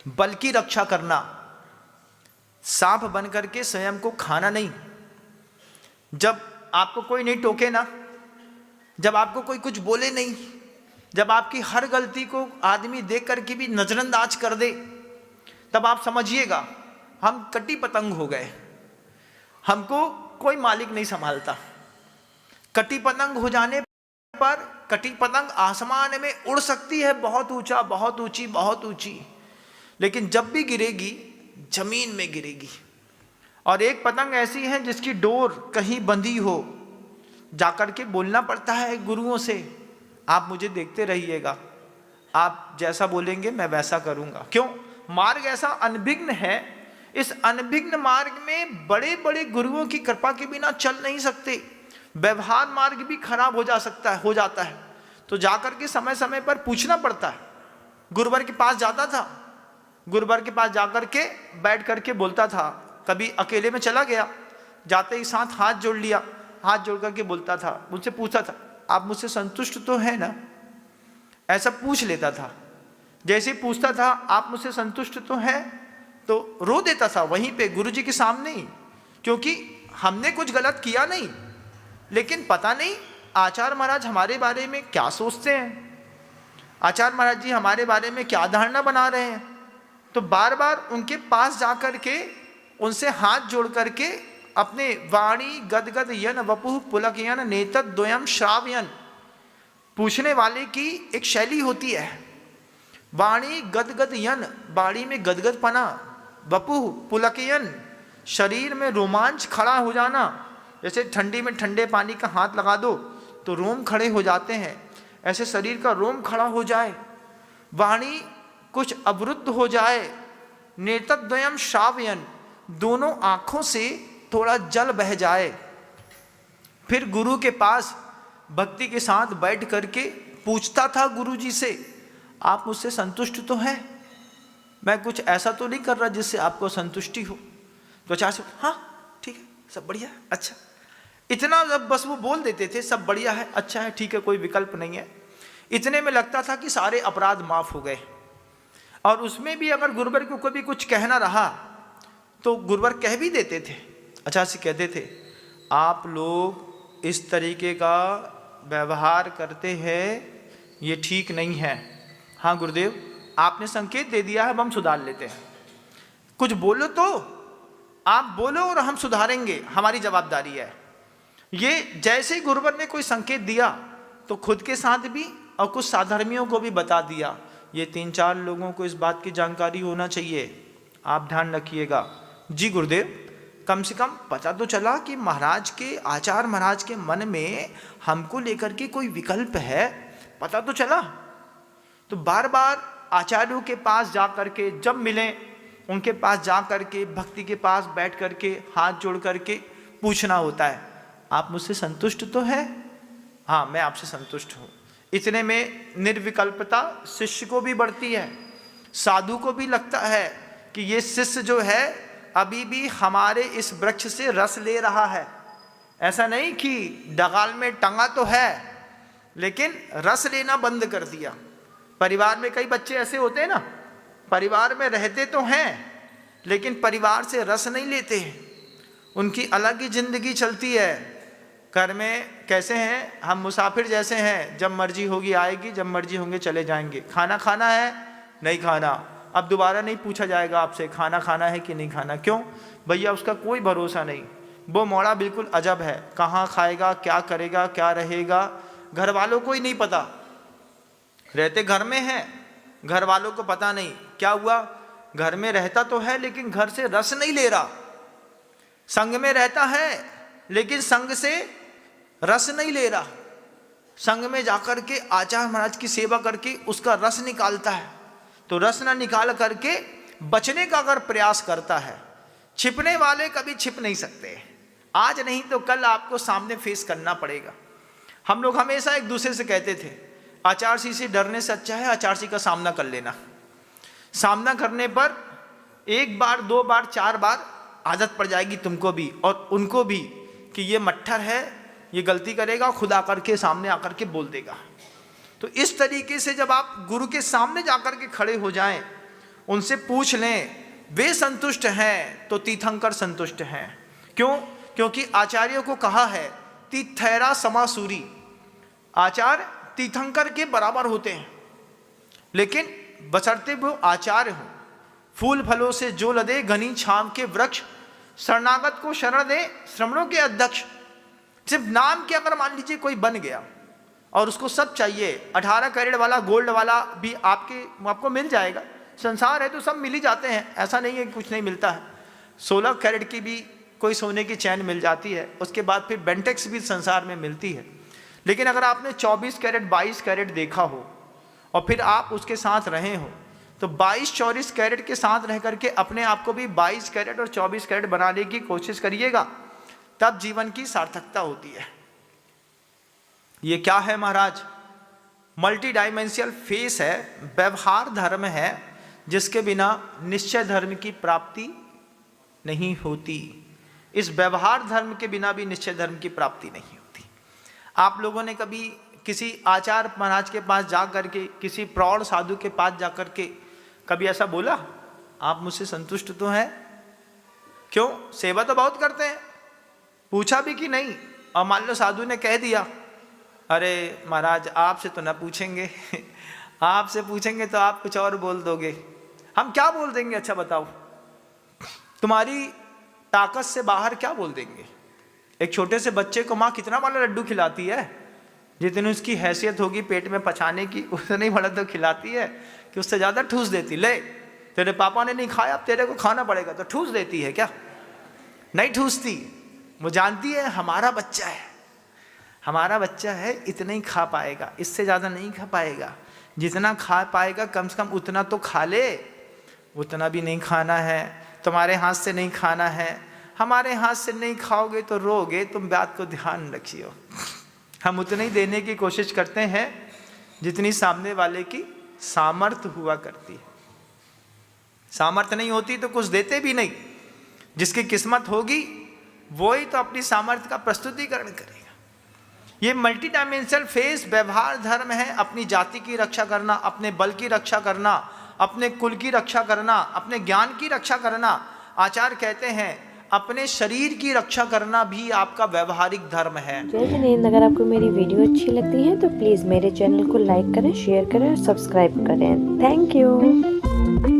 बल की रक्षा करना, सांप बन करके स्वयं को खाना नहीं। जब आपको कोई नहीं टोके ना, जब आपको कोई कुछ बोले नहीं, जब आपकी हर गलती को आदमी देख करके भी नजरअंदाज कर दे, तब आप समझिएगा हम कटी पतंग हो गए, हमको कोई मालिक नहीं संभालता। कटी पतंग हो जाने पर, कटी पतंग आसमान में उड़ सकती है बहुत ऊंचा, बहुत ऊंची, बहुत ऊंची, लेकिन जब भी गिरेगी जमीन में गिरेगी। और एक पतंग ऐसी है जिसकी डोर कहीं बंधी हो, जाकर के बोलना पड़ता है गुरुओं से, आप मुझे देखते रहिएगा, आप जैसा बोलेंगे मैं वैसा करूंगा। क्यों? मार्ग ऐसा अनभिघ्न है, इस अनभिघ्न मार्ग में बड़े बड़े गुरुओं की कृपा के बिना चल नहीं सकते। व्यवहार मार्ग भी खराब हो जाता है, तो जाकर के समय समय पर पूछना पड़ता है। गुरुवर के पास जाता था, गुरुवर के पास जाकर के बैठ करके बोलता था, कभी अकेले में चला गया, जाते ही साथ हाथ जोड़ लिया, हाथ जोड़ करके बोलता था, मुझसे पूछता था आप मुझसे संतुष्ट तो है ना, ऐसा पूछ लेता था। जैसे ही पूछता था आप मुझसे संतुष्ट तो है, तो रो देता था वहीं पे गुरुजी के सामने ही, क्योंकि हमने कुछ गलत किया नहीं, लेकिन पता नहीं आचार्य महाराज हमारे बारे में क्या सोचते हैं, आचार्य महाराज जी हमारे बारे में क्या धारणा बना रहे हैं। तो बार बार उनके पास जाकर के उनसे हाथ जोड़ करके अपने वाणी गदगद यन वपुः पुलकयन नेतद द्वयम श्रावयन, पूछने वाले की एक शैली होती है, वाणी गदगद यन, वाणी में गदगद पना, वपुः पुलकयन, शरीर में रोमांच खड़ा हो जाना, जैसे ठंडी में ठंडे पानी का हाथ लगा दो तो रोम खड़े हो जाते हैं, ऐसे शरीर का रोम खड़ा हो जाए, वाणी कुछ अवरुद्ध हो जाए, नेतद्वयम श्रावयन, दोनों आंखों से थोड़ा जल बह जाए। फिर गुरु के पास भक्ति के साथ बैठ करके पूछता था गुरु जी से, आप मुझसे संतुष्ट तो हैं, मैं कुछ ऐसा तो नहीं कर रहा जिससे आपको संतुष्टि हो। तो आचार्य से हाँ ठीक है, सब बढ़िया है, अच्छा, इतना जब बस वो बोल देते थे सब बढ़िया है, अच्छा है, ठीक है, कोई विकल्प नहीं है, इतने में लगता था कि सारे अपराध माफ हो गए। और उसमें भी अगर गुरुवर को कभी कुछ कहना रहा तो गुरुवर कह भी देते थे, अच्छा से कहते थे आप लोग इस तरीके का व्यवहार करते हैं, ये ठीक नहीं है। हाँ गुरुदेव आपने संकेत दे दिया है, अब हम सुधार लेते हैं, कुछ बोलो तो आप बोलो और हम सुधारेंगे, हमारी जवाबदारी है। ये जैसे ही गुरुवर ने कोई संकेत दिया तो खुद के साथ भी और कुछ साधर्मियों को भी बता दिया, ये 3-4 लोगों को इस बात की जानकारी होना चाहिए, आप ध्यान रखिएगा। जी गुरुदेव, कम से कम पता तो चला कि महाराज के, आचार्य महाराज के मन में हमको लेकर के कोई विकल्प है, पता तो चला। तो बार बार आचार्यों के पास जा करके जब मिले, उनके पास जा करके भक्ति के पास बैठ करके हाथ जोड़ करके पूछना होता है, आप मुझसे संतुष्ट तो है? हाँ मैं आपसे संतुष्ट हूँ। इतने में निर्विकल्पता शिष्य को भी बढ़ती है, साधु को भी लगता है कि ये शिष्य जो है अभी भी हमारे इस वृक्ष से रस ले रहा है, ऐसा नहीं कि डगाल में टंगा तो है लेकिन रस लेना बंद कर दिया। परिवार में कई बच्चे ऐसे होते हैं ना, परिवार में रहते तो हैं लेकिन परिवार से रस नहीं लेते, उनकी अलग ही जिंदगी चलती है। घर में कैसे हैं, हम मुसाफिर जैसे हैं, जब मर्जी होगी आएगी, जब मर्जी होंगे चले जाएंगे। खाना खाना है, नहीं खाना, अब दोबारा नहीं पूछा जाएगा आपसे खाना खाना है कि नहीं खाना। क्यों भैया, उसका कोई भरोसा नहीं, वो मोड़ा बिल्कुल अजब है, कहाँ खाएगा, क्या करेगा, क्या रहेगा, घर वालों को ही नहीं पता। रहते घर में हैं, घर वालों को पता नहीं क्या हुआ, घर में रहता तो है लेकिन घर से रस नहीं ले रहा, संग में रहता है लेकिन संग से रस नहीं ले रहा, संग में जाकर के आचार्य महाराज की सेवा करके उसका रस निकालता है, तो रस ना निकाल करके बचने का अगर प्रयास करता है, छिपने वाले कभी छिप नहीं सकते, आज नहीं तो कल आपको सामने फेस करना पड़ेगा। हम लोग हमेशा एक दूसरे से कहते थे आचार्य से डरने से अच्छा है आचार्य का सामना कर लेना। सामना करने पर 1 बार 2 बार 4 बार आदत पड़ जाएगी तुमको भी और उनको भी कि ये मट्ठर है, ये गलती करेगा, खुद आकर के सामने आकर के बोल देगा। तो इस तरीके से जब आप गुरु के सामने जाकर के खड़े हो जाएं उनसे पूछ लें, वे संतुष्ट हैं तो तीर्थंकर संतुष्ट हैं। क्यों? क्योंकि आचार्यों को कहा है तीर्थैरा समासूरी, आचार्य तीर्थंकर के बराबर होते हैं, लेकिन बशर्ते वो आचार्य हो। फूल फलों से जो लदे घनी छाम के वृक्ष, शरणागत को शरण दे श्रमणों के अध्यक्ष। सिर्फ नाम के अगर मान लीजिए कोई बन गया और उसको सब चाहिए, 18 कैरेट वाला गोल्ड वाला भी आपको मिल जाएगा। संसार है तो सब मिल ही जाते हैं, ऐसा नहीं है कि कुछ नहीं मिलता है। 16 कैरेट की भी कोई सोने की चैन मिल जाती है, उसके बाद फिर बेंटेक्स भी संसार में मिलती है। लेकिन अगर आपने 24 कैरेट 22 कैरेट देखा हो और फिर आप उसके साथ रहे हो, तो 22-24 कैरेट के साथ रह करके अपने आप को भी 22 कैरेट और 24 कैरेट बनाने की कोशिश करिएगा, तब जीवन की सार्थकता होती है। ये क्या है महाराज? मल्टी डायमेंशनल फेस है, व्यवहार धर्म है, जिसके बिना निश्चय धर्म की प्राप्ति नहीं होती। इस व्यवहार धर्म के बिना भी निश्चय धर्म की प्राप्ति नहीं होती। आप लोगों ने कभी किसी आचार्य महाराज के पास जा करके, किसी प्रौढ़ साधु के पास जा करके कभी ऐसा बोला, आप मुझसे संतुष्ट तो हैं? क्यों? सेवा तो बहुत करते हैं, पूछा भी कि नहीं? और मान लो साधु ने कह दिया, अरे महाराज आपसे तो ना पूछेंगे आपसे पूछेंगे तो आप कुछ और बोल दोगे। हम क्या बोल देंगे? अच्छा बताओ, तुम्हारी ताकत से बाहर क्या बोल देंगे? एक छोटे से बच्चे को माँ कितना वाला लड्डू खिलाती है, जितनी उसकी हैसियत होगी पेट में पचाने की, उतने ही बड़ा तो खिलाती है कि उससे ज़्यादा ठूस देती। ले तेरे पापा ने नहीं खाया, अब तेरे को खाना पड़ेगा, तो ठूस देती है क्या? नहीं ठूसती। वो जानती है हमारा बच्चा है, हमारा बच्चा है, इतना ही खा पाएगा, इससे ज़्यादा नहीं खा पाएगा। जितना खा पाएगा कम से कम उतना तो खा ले, उतना भी नहीं खाना है, तुम्हारे हाथ से नहीं खाना है। हमारे हाथ से नहीं खाओगे तो रोगे, तुम बात को ध्यान रखियो। हम उतना ही देने की कोशिश करते हैं जितनी सामने वाले की सामर्थ्य हुआ करती है। सामर्थ्य नहीं होती तो कुछ देते भी नहीं। जिसकी किस्मत होगी वो ही तो अपनी सामर्थ्य का प्रस्तुतिकरण करेगा। ये मल्टी डायमेंशनल फेस व्यवहार धर्म है। अपनी जाति की रक्षा करना, अपने बल की रक्षा करना, अपने कुल की रक्षा करना, अपने ज्ञान की रक्षा करना। आचार्य कहते हैं अपने शरीर की रक्षा करना भी आपका व्यवहारिक धर्म है। जय जिनेंद्र, अगर आपको मेरी वीडियो अच्छी लगती है तो प्लीज़ मेरे चैनल को लाइक करें, शेयर करें और सब्सक्राइब करें। Thank you.